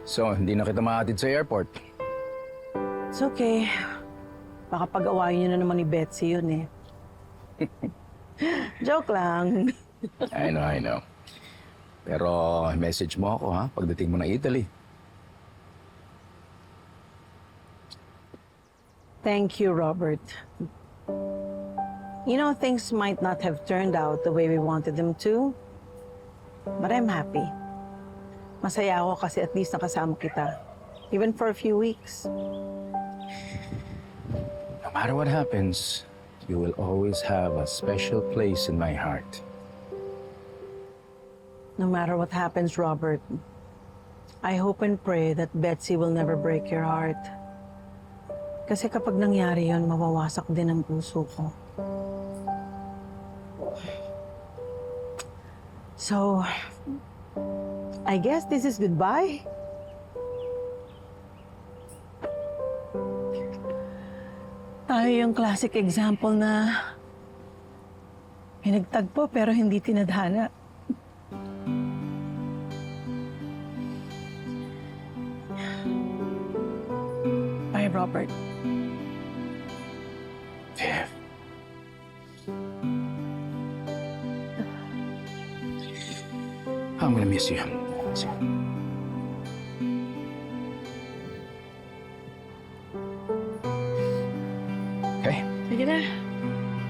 So, hindi na kita maatid sa airport. It's okay. Baka pag-awayin niyo na naman ni Betsy yun eh. Joke lang. I know. Pero message mo ako ha, pagdating mo ng Italy. Thank you, Robert. You know, things might not have turned out the way we wanted them to, but I'm happy. Masaya ako kasi at least nakasama kita, even for a few weeks. No matter what happens, you will always have a special place in my heart. No matter what happens, Robert, I hope and pray that Betsy will never break your heart. Kasi kapag nangyari yon, mawawasak din ang puso ko. So, I guess this is goodbye. Tayo yung classic example na pinagtagpo pero hindi tinadhana. Bye, Robert. Viv. I'm gonna miss you. Okay? Sige na.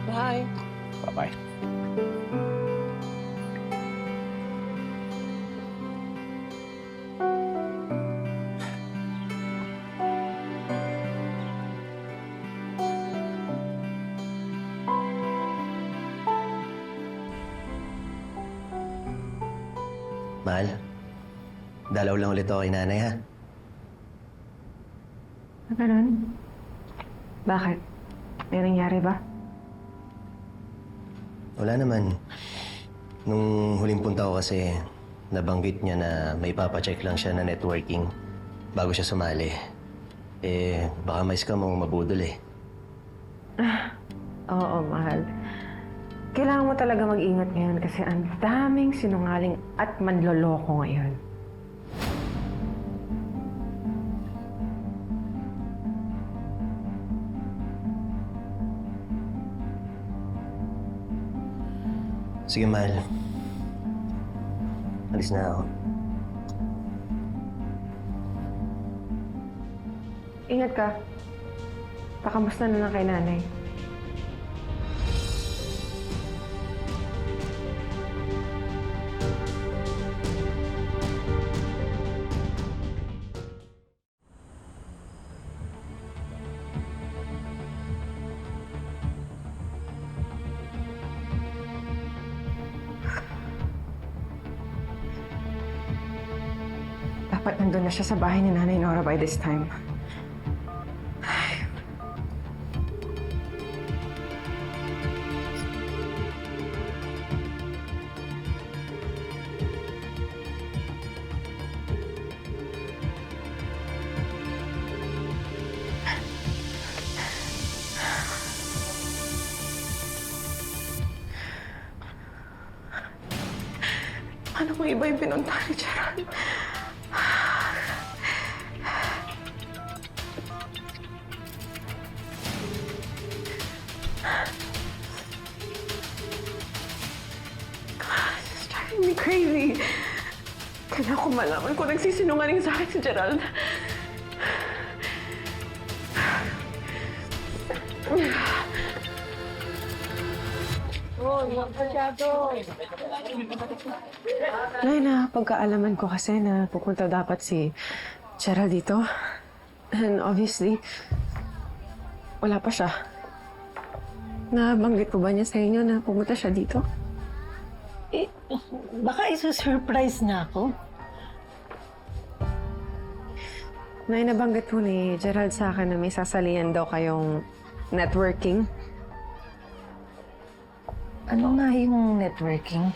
Bye. Bye-bye. Mahal, dalaw lang ulit ako kay nanay, ha? Ganun? Bakit? May nangyari ba? Wala naman. Nung huling punta ko kasi, nabanggit niya na may papacheck lang siya na networking bago siya sumali. Eh, baka mais ka mong mabudol eh. Oo, mahal. Kailangan mo talaga mag-ingat ngayon kasi ang daming sinungaling at manloloko ngayon. Sige, mahal. Alis na ako. Ingat ka. Pakamusta na lang kay nanay. Dapat nandun na siya sa bahay ni Nanay Nora by this time. Paano kung iba yung pinunta ni Gerald? It's driving me crazy. Kailangan ko malaman kung nagsisinungaling sa akin si Gerald. Nay, na pagkaalaman ko kasi na pupunta dapat si Gerald dito. And obviously, wala pa siya. Nabanggit po ba niya sa inyo na pumunta siya dito? Eh, baka iso-surprise na ako. Nay, nabanggit po ni Gerald sa akin na may sasalihan daw kayong networking. Ano nga yung networking?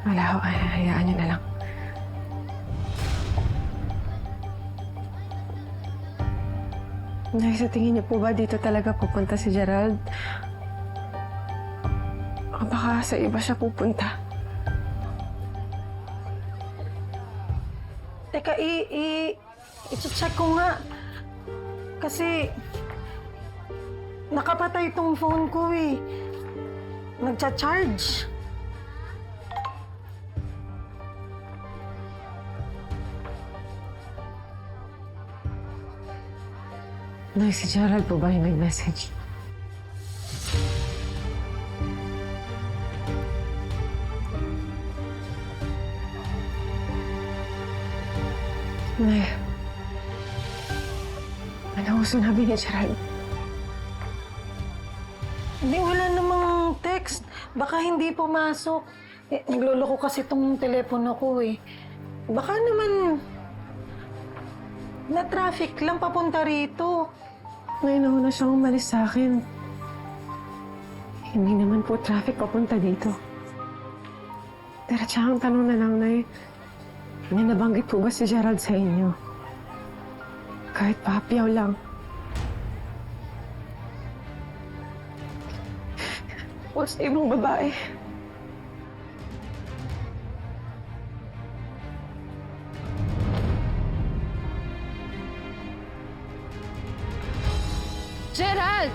Wala ho, hayaan niyo na lang. Nay, sa tingin niyo po ba dito talaga pupunta si Gerald? O baka sa iba siya pupunta? Teka, i-check ko nga. Kasi, nakapatay tong phone ko eh. Nagcha-charge. Nay, si Gerald po ba yung nag-message? Nay, ano ang sinabi ni Gerald? Hindi, wala namang text. Baka hindi pumasok. Nagluloko kasi tong telepono ko eh. Baka naman na-traffic lang papunta rito. Nay, nauna siyang umalis sa akin. Hindi naman po traffic papunta dito. Diretsahang tanong na lang, Nay. May nabanggit po ba si Gerald sa inyo? Kahit papiyaw lang. O sa ibang babae. Gerald!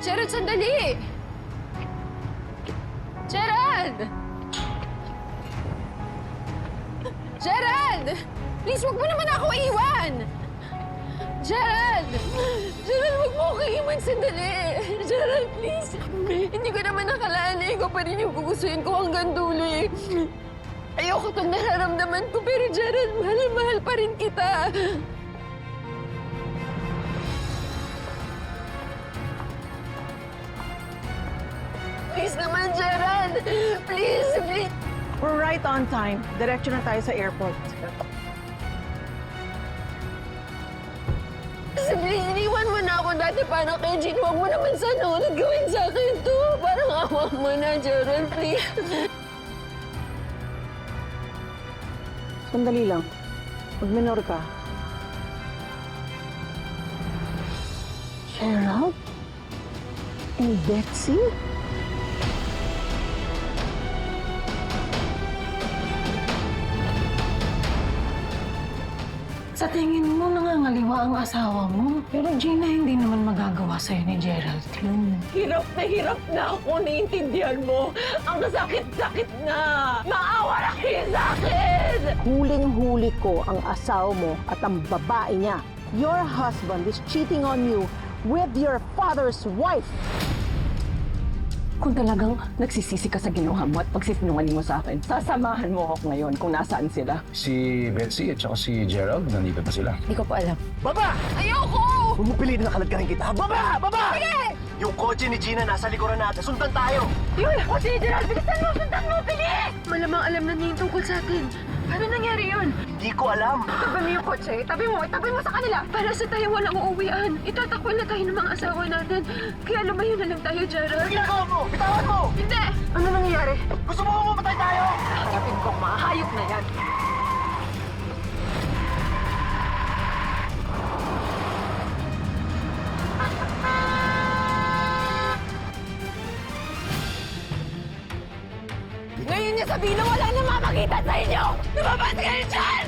Gerald, sandali! Gerald! Gerald! Please, wag mo naman ako iwan! Gerald! Gerald, wag mo ako iwan sandali! Gerald, please! Hindi ko naman nakalaan na ikaw pa rin yung gugustuhin ko hanggang dulo eh. Ayoko itong nararamdaman ko, pero Gerald, mahal na mahal pa rin kita. Please naman, Gerald! Please, please! We're right on time. Diretso na tayo sa airport. Please, iniwan mo na ako dati para kay Jean. Huwag mo naman sana ulit gawin sa akin to. Parang awa mo na, Gerald, please. Sandali lang. Mag-minor ka. Gerald? And Betsy? Sa tingin mo, nangangaliwa ang asawa mo. Pero Gina, hindi naman magagawa sa'yo ni Gerald yun. Hirap na ako. Naiintindihan mo. Ang sakit-sakit na. Maawa na kayo sa akin! Huling-huli ko ang asawa mo at ang babae niya. Your husband is cheating on you with your father's wife. Kung talagang nagsisisi ka sa ginawa mo at pagsisinungaling mo sa akin, sasamahan mo ako ngayon kung nasaan sila. Si Betsy at saka si Gerald, nandito pa sila. Hindi ko pa alam. Baba! Ayoko! Huwag mo pilitin na kalagkahin kita. Baba! Baba! Sige! Yung kotse ni Gina nasa likuran natin. Sundan tayo! Yun! O sige, Gerald! Bilisan mo! Sundan mo! Bilis! Malamang alam na niya yung tungkol sa atin. Paano nangyari yun? Hindi ko alam. Tabi mo yung kotse. Tabi mo sa kanila. Para sa tayo walang uuwian. Itatakwan na tayo ng mga asawa natin. Kaya lumayo na lang tayo, Gerald. Ano ginagawa mo? Bitawan mo! Hindi! Ano nangyayari? Gusto mo mamatay tayo? Hanapin ko ang mga hayop na yan. Ngayon niya sabihin na wala na mamagitan sa inyo! Lumabas kayo dyan!